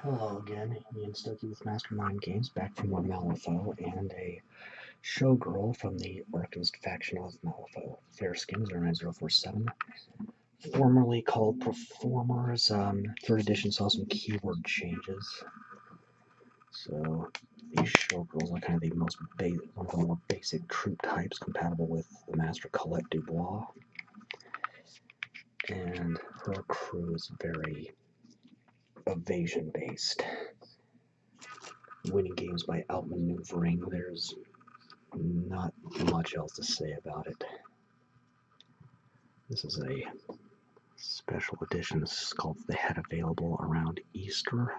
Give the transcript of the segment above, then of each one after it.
Hello again, Ian Stokey with Mastermind Games, back for more Malifaux and a Showgirl from the Arcanist faction of Malifaux. Fairskins 09047, formerly called Performers. 3rd edition saw some keyword changes. So these Showgirls are kind of one of the more basic troop types compatible with the Master Colette Dubois. And her crew is very evasion based. Winning games by outmaneuvering. There's not much else to say about it. This is a special edition. This is called The Head, available around Easter,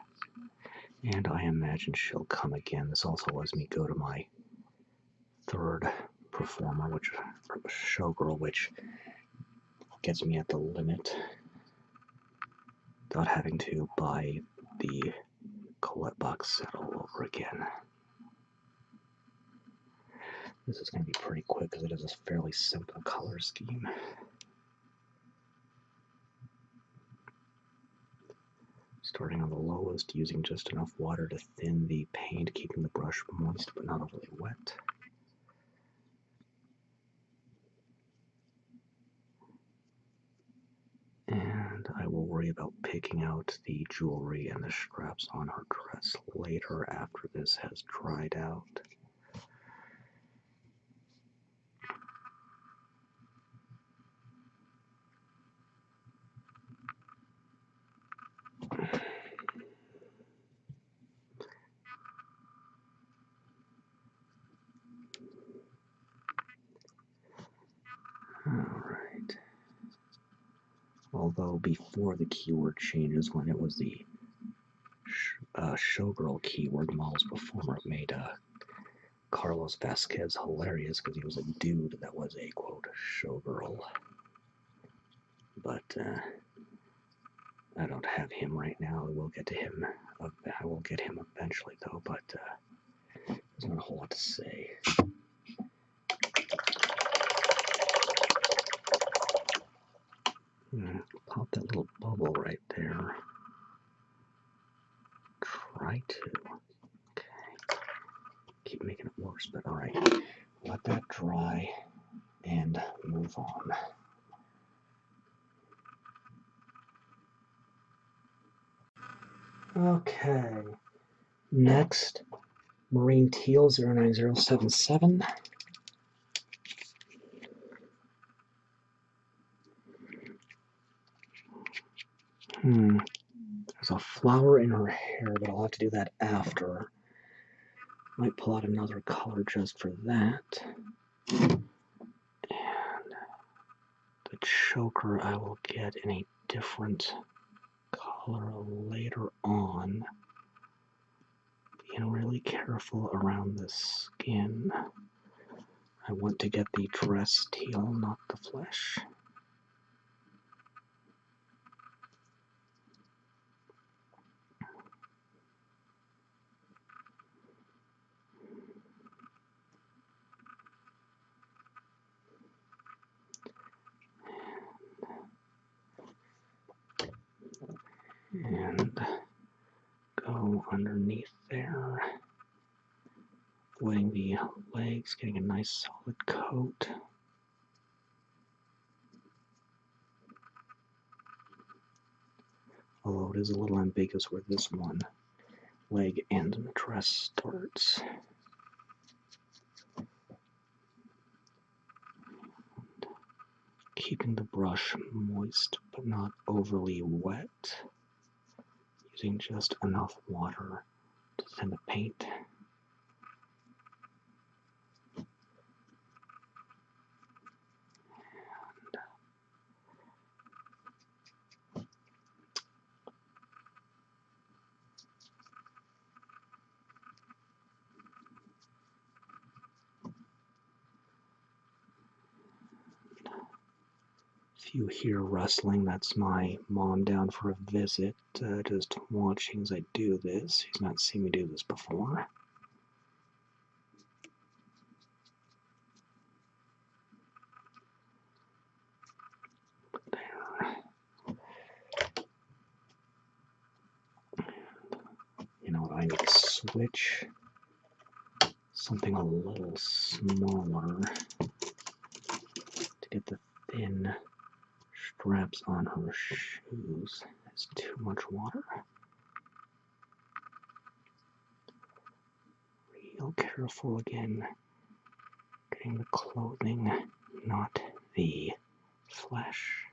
and I imagine she'll come again. This also lets me go to my 3rd performer, which Showgirl, which gets me at the limit without having to buy the Colette box set all over again. This is going to be pretty quick because it is a fairly simple color scheme. Starting on the lowest, using just enough water to thin the paint, keeping the brush moist but not overly wet. And I will worry about picking out the jewelry and the straps on her dress later after this has dried out. Alright. Although before the keyword changes, when it was the Showgirl keyword, Models Performer, it made Carlos Vasquez hilarious because he was a dude that was a, quote, Showgirl. But I don't have him right now. I will get to him. I will get him eventually, though, but there's not a whole lot to say. Pop that little bubble right there. Try to. Okay. Keep making it worse, but alright. Let that dry and move on. Okay. Next, Marine Teal 09077. There's a flower in her hair, but I'll have to do that after. Might pull out another color just for that. And the choker I will get in a different color later on. Being really careful around the skin. I want to get the dress teal, not the flesh. And go underneath there, avoiding the legs, getting a nice solid coat. Although it is a little ambiguous where this one leg ends and the dress starts. Keeping the brush moist but not overly wet, using just enough water to thin the paint. If you hear rustling, that's my mom down for a visit, just watching as I do this. She's not seen me do this before. There. You know what, I need to switch something a little smaller to get the thin straps on her shoes. That's too much water. Real careful again, getting the clothing, not the flesh.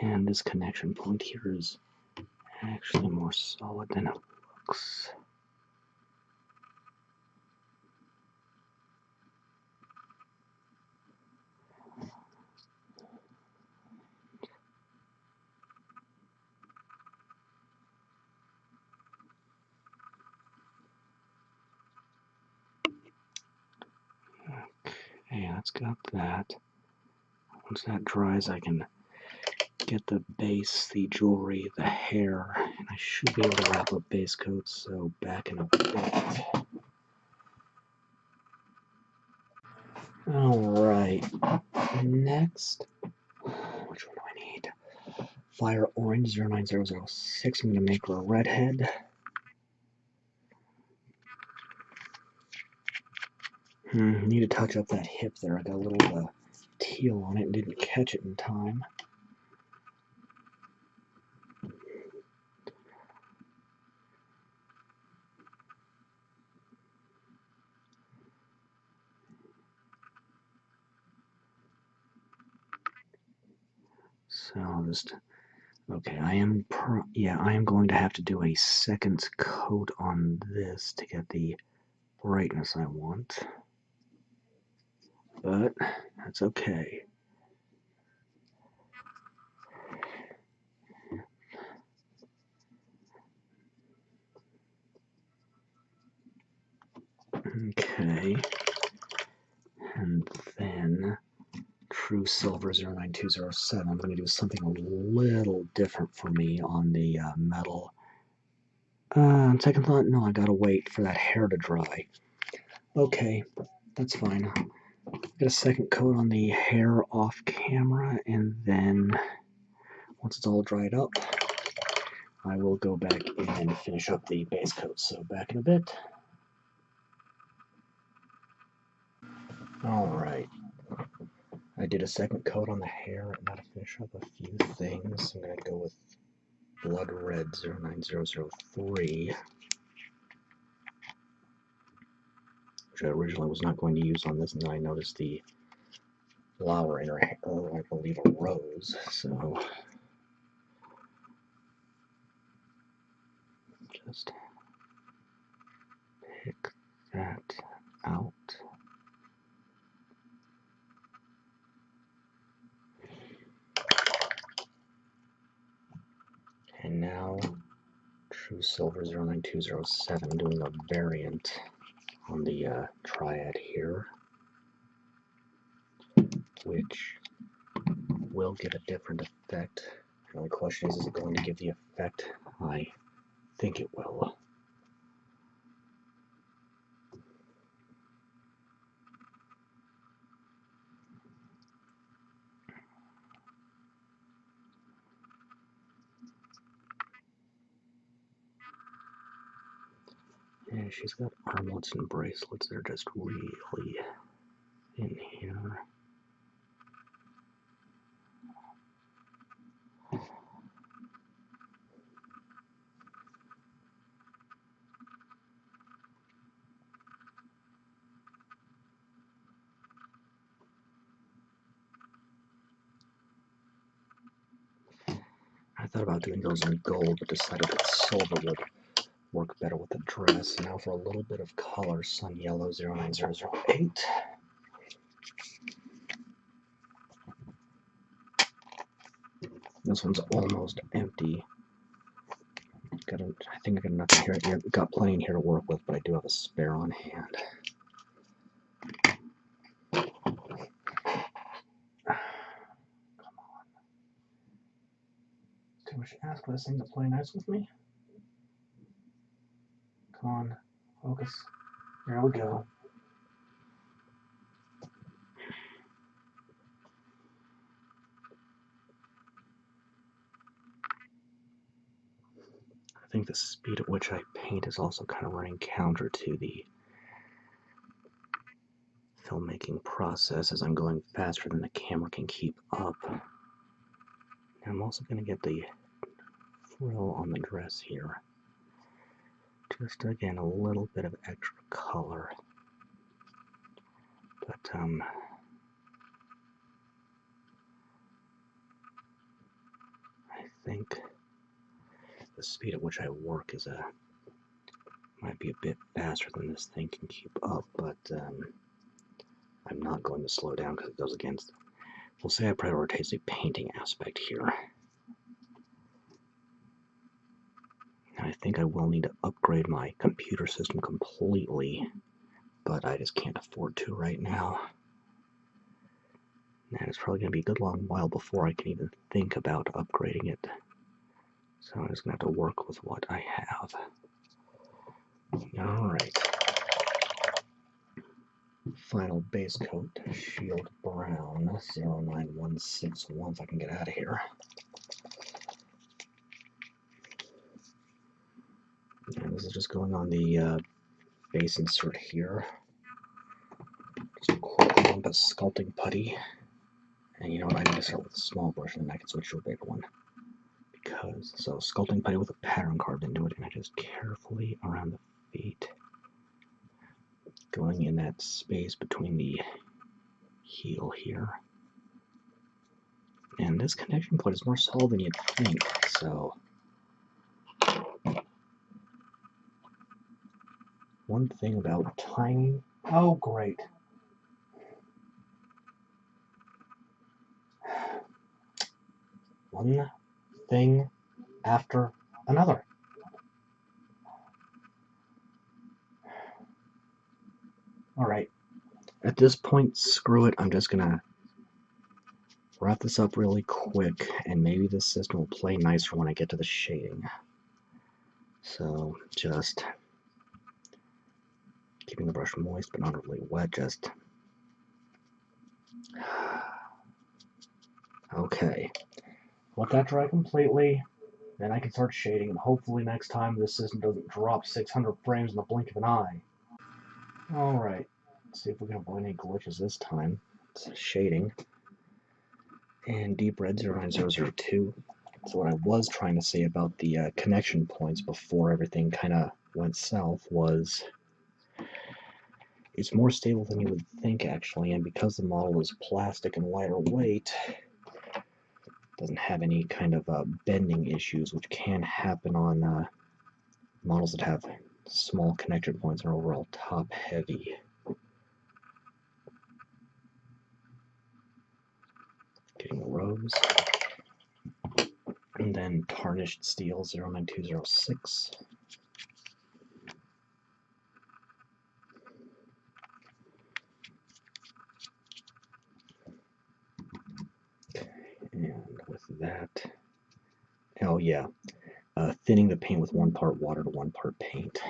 And this connection point here is actually more solid than it looks. Okay, that's got that. Once that dries, I can get the base, the jewelry, the hair, and I should be able to wrap up base coats, so back in a bit. Alright, next, which one do I need? Fire Orange 09006, I'm going to make her a redhead. Need to touch up that hip there, I got a little teal on it and didn't catch it in time. So I'll just, okay, I am going to have to do a second coat on this to get the brightness I want. But that's okay. Okay. And then True Silver 09207. I'm going to do something a little different for me on the metal. On second thought, no, I gotta wait for that hair to dry. Okay, that's fine. Get a second coat on the hair off camera, and then once it's all dried up, I will go back in and finish up the base coat. So back in a bit. Alright. I did a second coat on the hair, and now to finish up a few things, I'm going to go with Blood Red 09003, which I originally was not going to use on this, and then I noticed the flower in her hair, I believe a rose, so just pick that out. And now True Silver 09207, doing a variant on the triad here, which will give a different effect. The only question is it going to give the effect I think it will? Yeah, she's got armlets and bracelets. They're just really in here. I thought about doing those in gold, but decided that silver would work better with the dress. Now for a little bit of color, Sun Yellow 09008. This one's almost empty. I think I got enough here. Got plenty in here to work with, but I do have a spare on hand. Too much to ask for this thing to play nice with me. Come on, focus. There we go. I think the speed at which I paint is also kind of running counter to the filmmaking process, as I'm going faster than the camera can keep up. And I'm also going to get the frill on the dress here. Just again, a little bit of extra color. But I think the speed at which I work is might be a bit faster than this thing can keep up, but I'm not going to slow down because it goes against, we'll say I prioritize the painting aspect here. I think I will need to upgrade my computer system completely, but I just can't afford to right now. And it's probably going to be a good long while before I can even think about upgrading it. So I'm just going to have to work with what I have. Alright. Final base coat, Shield Brown, 09161, if I can get out of here. And this is just going on the base insert here. Just a quick lump of sculpting putty. And you know what, I need to start with a small brush and then I can switch to a bigger one. So sculpting putty with a pattern carved into it, and I just carefully around the feet, going in that space between the heel here. And this connection point is more solid than you'd think, so one thing about tiny, oh great, one thing after another. Alright, at this point, screw it, I'm just gonna wrap this up really quick, and maybe this system will play nicer when I get to the shading. So, just keeping the brush moist but not overly wet, just... Okay. Let that dry completely, then I can start shading, and hopefully next time this system doesn't drop 600 frames in the blink of an eye. Alright, let's see if we can avoid any glitches this time. It's shading. And Deep Red 09002. So what I was trying to say about the connection points before everything kind of went south was it's more stable than you would think, actually, and because the model is plastic and lighter weight, doesn't have any kind of bending issues, which can happen on models that have small connection points and are overall top heavy. Getting the rose. And then Tarnished Steel 09206. And with that, oh yeah, thinning the paint with 1 part water to 1 part paint.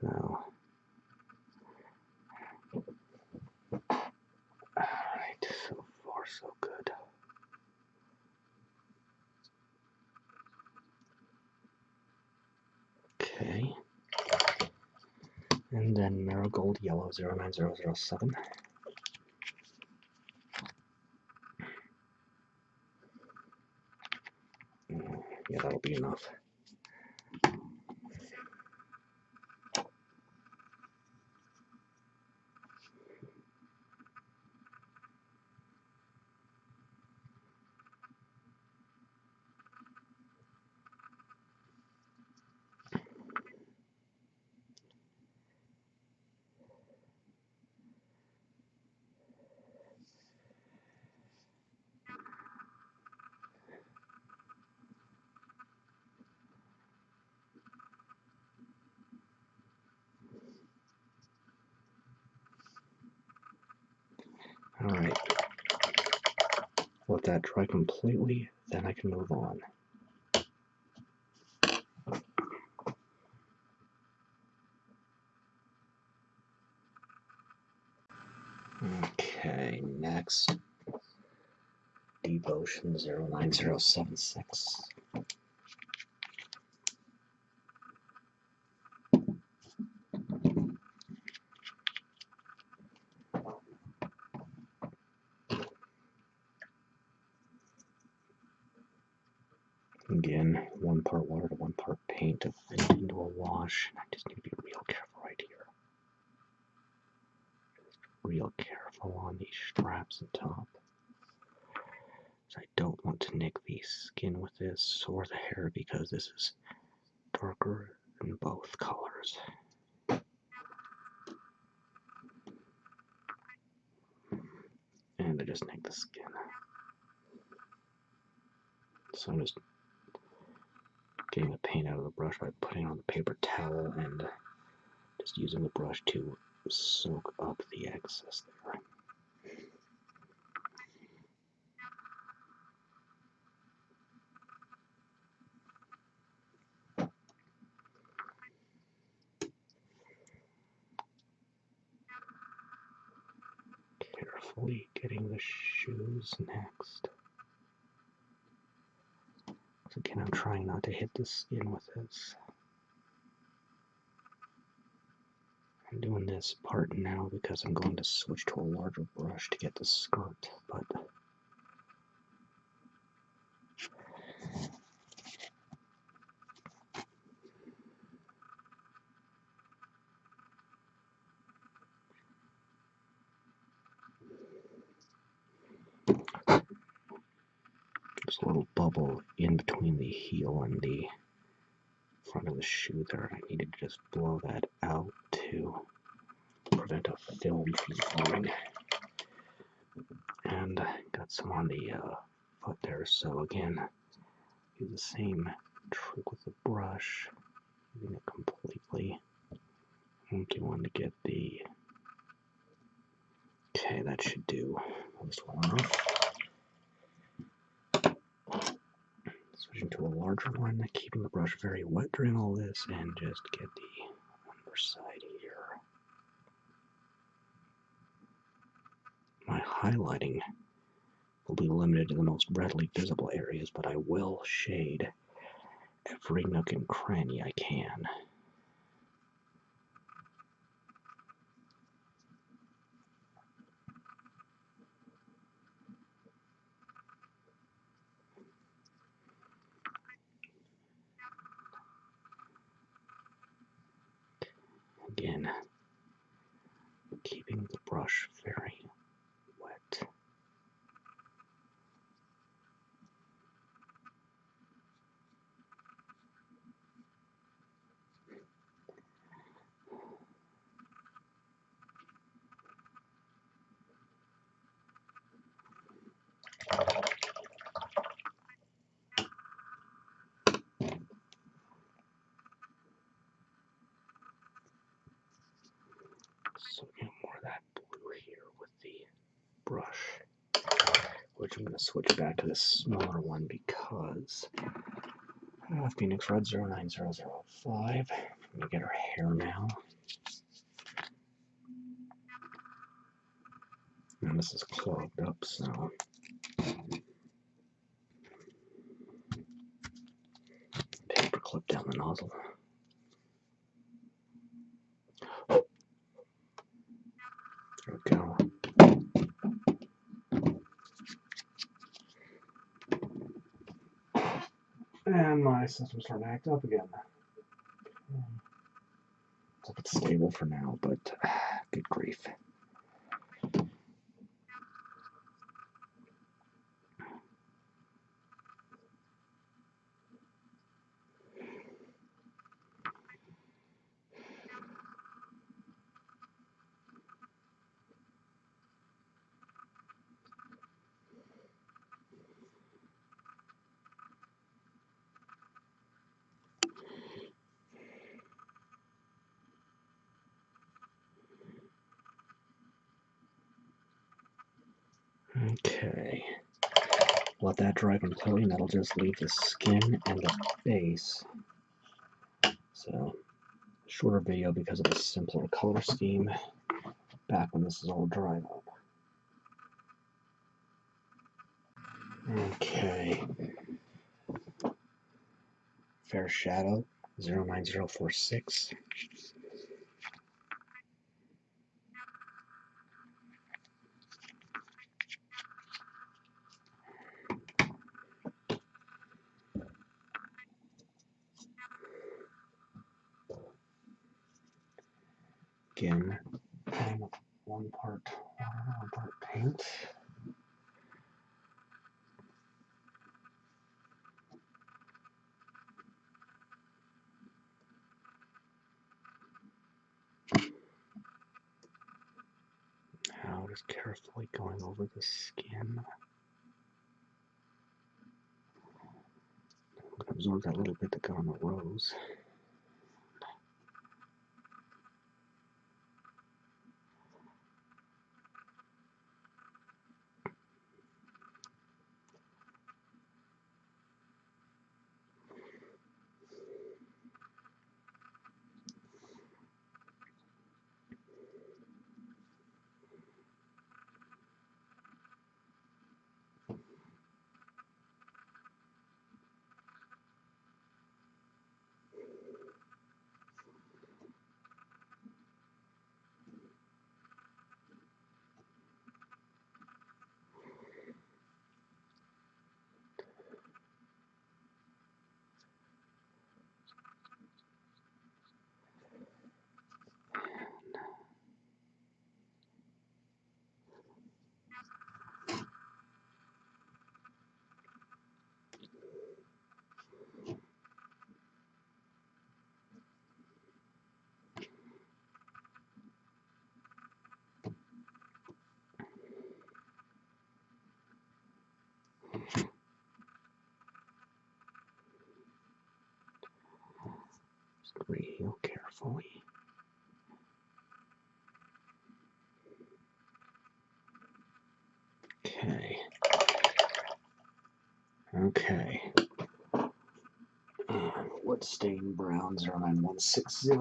So, alright, so far so good. Okay. And then Marigold Yellow 09007. Yeah, that'll be enough. Alright. Let that dry completely, then I can move on. Okay, next. Devotion 09076. Again, 1 part water to 1 part paint to fit it into a wash. I just need to be real careful right here. Just real careful on these straps and top. So I don't want to nick the skin with this or the hair because this is darker in both colors. And I just nicked the skin. So I'm just getting the paint out of the brush by putting on the paper towel and just using the brush to soak up the excess there. Carefully getting the shoes next. So again, I'm trying not to hit the skin with this. I'm doing this part now because I'm going to switch to a larger brush to get the skirt, but there's a little bubble in between the heel and the front of the shoe there. I needed to just blow that out to prevent a film from forming. And got some on the foot there, so again, do the same trick with the brush, using it completely. Okay, want to get the... Okay, that should do most well enough. Switching to a larger one, keeping the brush very wet during all this, and just get the underside here. My highlighting will be limited to the most readily visible areas, but I will shade every nook and cranny I can. Again, keeping the brush very wet. So get more of that blue here with the brush, which I'm going to switch back to this smaller one because Phoenix Red 09005. I'm going to get her hair now. And this is clogged up, so paper clip down the nozzle. There we go. And my system's starting to act up again. Hope it's stable for now, but good grief. Okay, let that dry completely, and that'll just leave the skin and the base. So, shorter video because of the simpler color scheme, back when this is all dried up. Okay. Fair Shadow, 09046. Again, one part water, one part paint. Now just carefully going over the skin. I'm going to absorb that little bit that got on the rose. Real carefully. Okay. And Woodstain Brown 09160.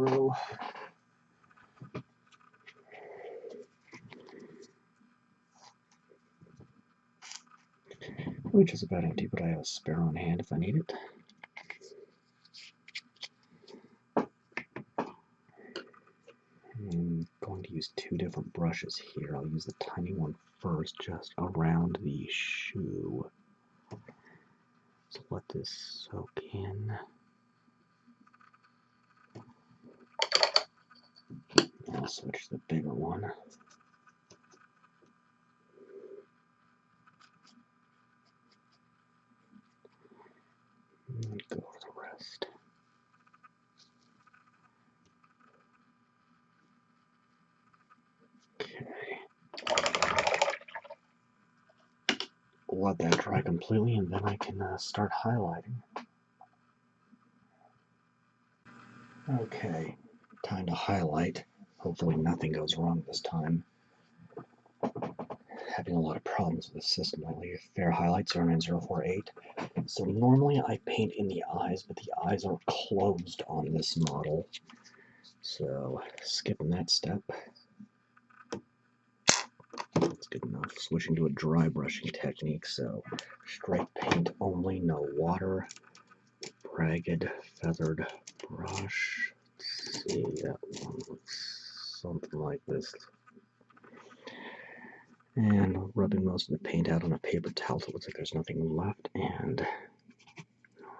Which is about empty, but I have a spare on hand if I need it. I'm going to use two different brushes here. I'll use the tiny one first, just around the shoe. So let this soak in. I'll switch to the bigger one. And go over the rest. Okay. Let that dry completely, and then I can start highlighting. Okay, time to highlight. Hopefully nothing goes wrong this time. Having a lot of problems with the system lately. Fair highlights are 9048. So normally I paint in the eyes, but the eyes are closed on this model. So skipping that step. That's good enough. Switching to a dry brushing technique. So straight paint only, no water. Ragged feathered brush. Let's see, that one looks something like this. And rubbing most of the paint out on a paper towel so it looks like there's nothing left, and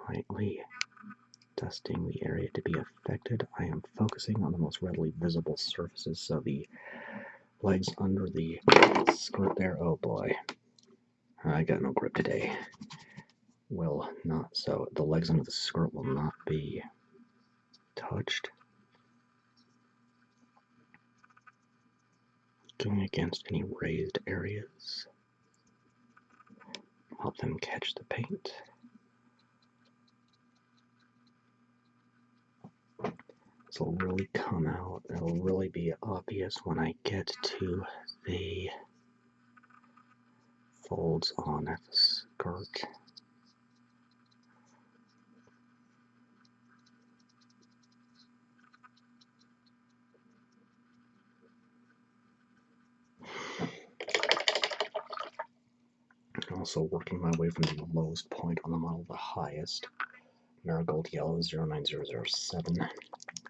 lightly dusting the area to be affected. I am focusing on the most readily visible surfaces, so the legs under the skirt there, oh boy, I got no grip today. Will not, so the legs under the skirt will not be touched. Going against any raised areas. Help them catch the paint. This will really come out. It'll really be obvious when I get to the folds on the skirt. Also working my way from the lowest point on the model to the highest. Marigold yellow 09007.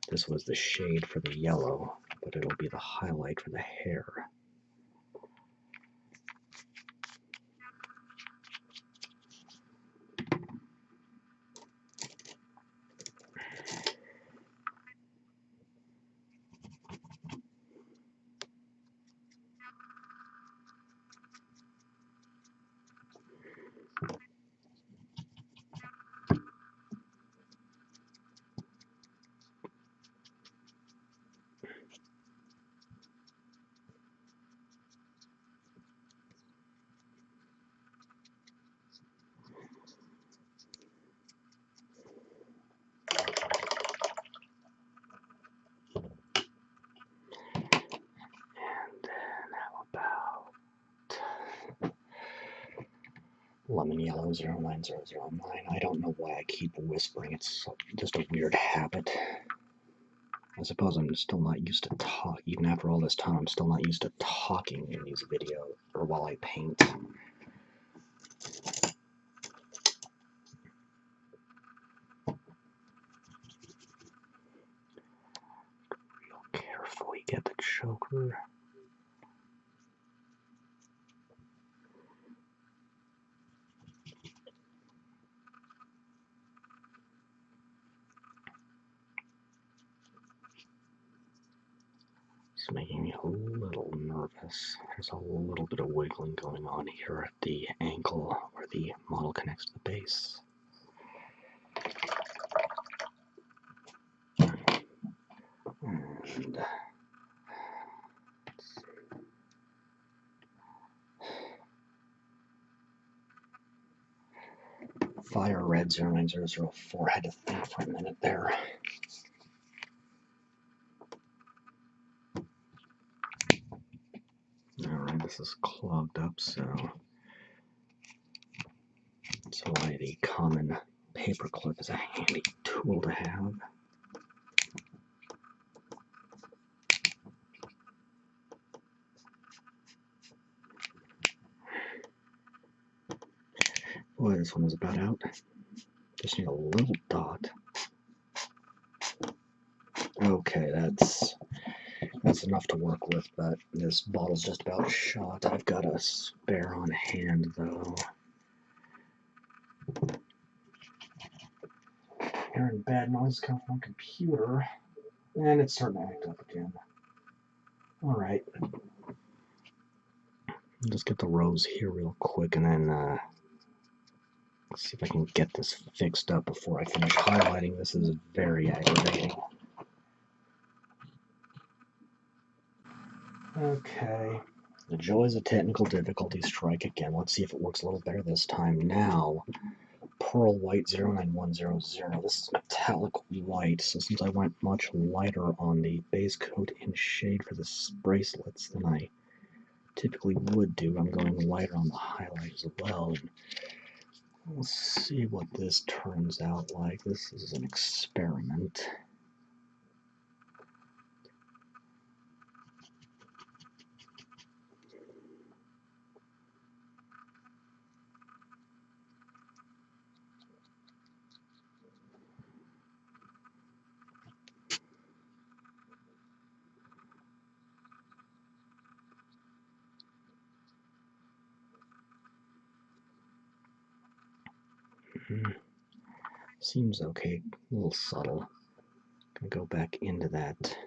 This was the shade for the yellow, but it'll be the highlight for the hair. Lemon yellow 09009. I don't know why I keep whispering. It's just a weird habit. I suppose I'm still not used to talk. Even after all this time, I'm still not used to talking in these videos or while I paint. Real carefully get the choker. It's making me a little nervous. There's a little bit of wiggling going on here at the ankle where the model connects to the base. And Fire Red 09004. I had to think for a minute there. Alright, this is clogged up, so that's why the common paper clip is a handy tool to have. Boy, this one is about out. Just need a little dot. Okay, that's enough to work with, but this bottle's just about shot. I've got a spare on hand, though. Hearing bad noise coming from my computer, and it's starting to act up again. Alright. Just get the rows here real quick, and then see if I can get this fixed up before I finish highlighting. This is very aggravating. Okay. The joys of technical difficulty strike again. Let's see if it works a little better this time. Now, Pearl White 09100. This is metallic white, so since I went much lighter on the base coat and shade for the bracelets than I typically would do, I'm going lighter on the highlight as well. And we'll see what this turns out like. This is an experiment. Seems okay, a little subtle. Gonna go back into that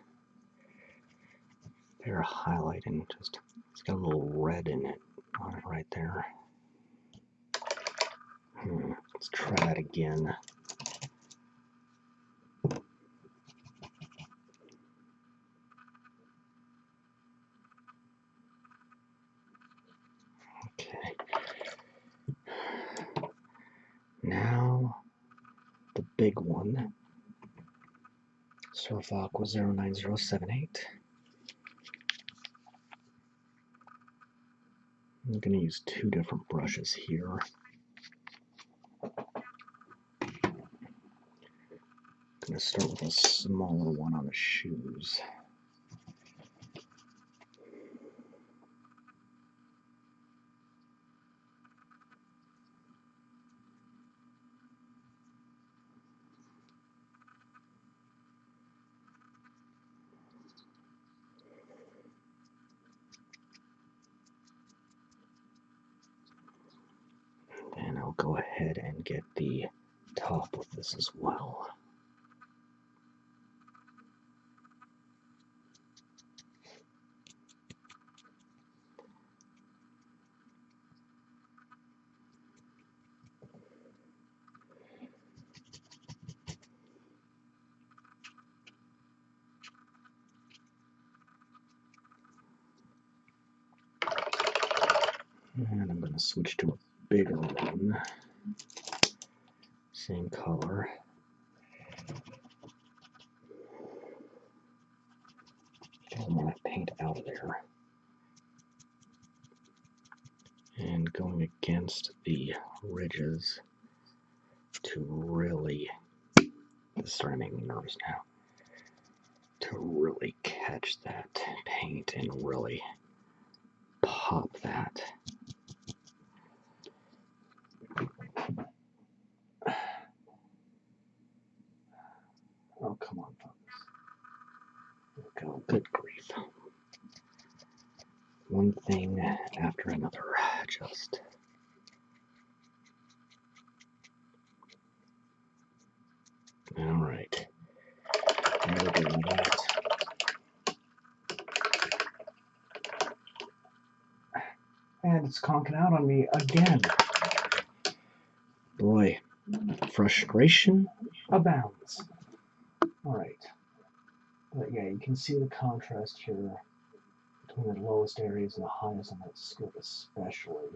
fair highlight and just, it's got a little red in it, on it right there. Let's try that again. Okay. Now, the big one. Surf Aqua 09078. I'm going to use two different brushes here. I'm going to start with a smaller one on the shoes. And I'll go ahead and get the top with this as well. And I'm going to switch to a bigger one. Same color. Get all my paint out of there. And going against the ridges to really, this is starting to make me nervous now, to really catch that paint and really pop that. Oh, come on, folks. There we go. Good grief. One thing after another, just. Alright. There we go. That. And it's conking out on me again. Boy, frustration abounds. Alright. But yeah, you can see the contrast here between the lowest areas and the highest on that scope especially.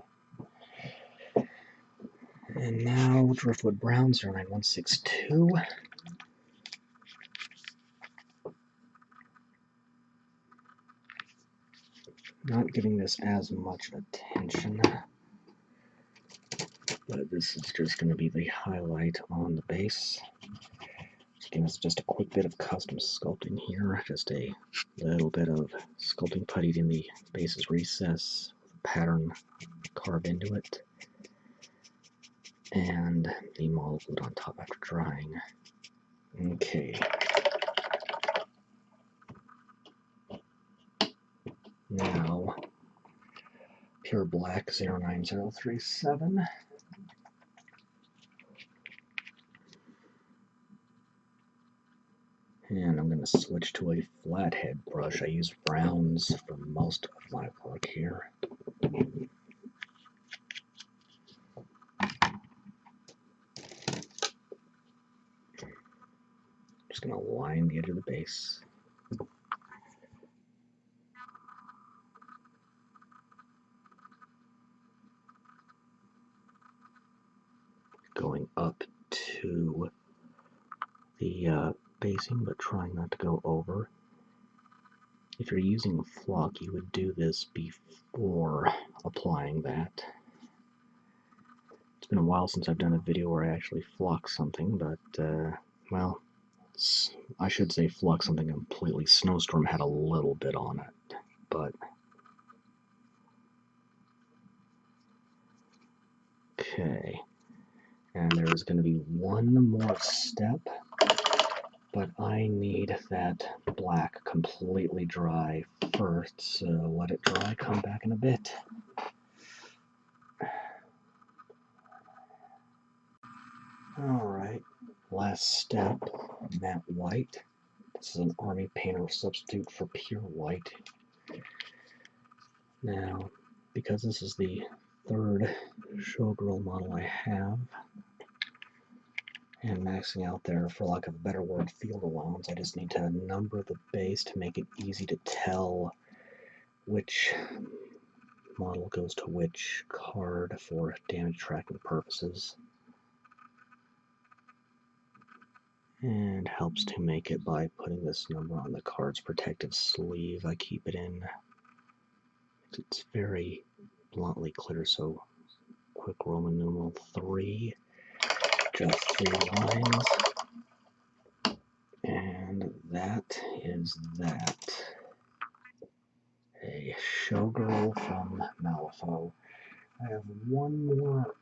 And now Driftwood Brown 09162. Not giving this as much attention, but this is just going to be the highlight on the base. Giving us just a quick bit of custom sculpting here, just a little bit of sculpting puttied in the base's recess, pattern carved into it, and the model glued on top after drying. Okay. Now, pure black 09037. And I'm going to switch to a flathead brush. I use browns for most of my work here. Just going to line the edge of the base. Going up to the basing, but trying not to go over. If you're using a flock, you would do this before applying that. It's been a while since I've done a video where I actually flock something, but, well, I should say flock something completely. Snowstorm had a little bit on it, but... Okay. And there's going to be one more step, but I need that black completely dry first, so let it dry, come back in a bit. Alright, last step, matte white. This is an army painter substitute for pure white. Now, because this is the third Showgirl model I have, and maxing out there, for lack of a better word, field allowance, I just need to number the base to make it easy to tell which model goes to which card for damage tracking purposes. And helps to make it by putting this number on the card's protective sleeve. I keep it in. It's very bluntly clear, so quick Roman numeral 3. Just 3 lines. And that is that. A Showgirl from Malifaux. I have one more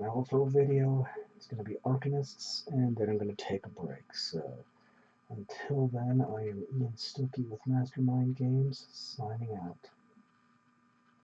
Malifaux video. It's going to be Arcanists, and then I'm going to take a break. So until then, I am Ian Stuckey with Mastermind Games, signing out.